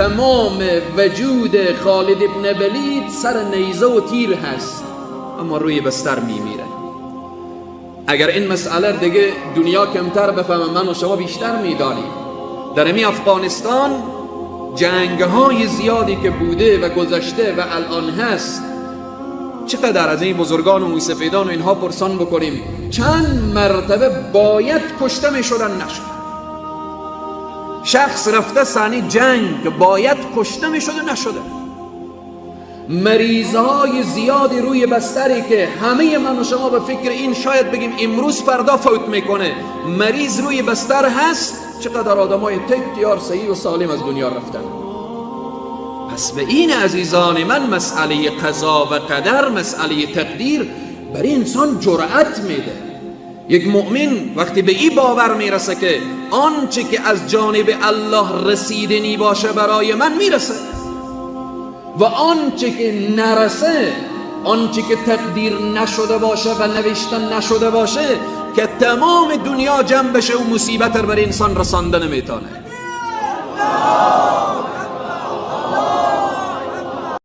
تمام وجود خالد ابن ولید سر نیزه و تیر هست، اما روی بستر میمیره. اگر این مسئله دیگه دنیا کمتر بفهمه، من و شما بیشتر میدانیم. در امی افغانستان جنگ‌های زیادی که بوده و گذشته و الان هست، چقدر از این بزرگان و موسفیدان و اینها پرسان بکنیم چند مرتبه باید کشته می شدن نشد. شخص رفته صحنه جنگ که باید کشته می شده نشده. مریضهای زیادی روی بستری که همه من و شما به فکر این شاید بگیم امروز فردا فوت میکنه، مریض روی بستر هست. چقدر آدمای تکیار صحیح و سالم از دنیا رفتن. پس به این عزیزان من مسئله قضا و قدر، مسئله تقدیر برای انسان جرأت میده. یک مؤمن وقتی به این باور میرسه که آنچه که از جانب الله رسیدنی باشه برای من میرسه و آنچه که نرسه، آنچه که تقدیر نشده باشه و نوشته نشده باشه، که تمام دنیا جمع بشه و مصیبت رو برای انسان رسانده نمیتونه.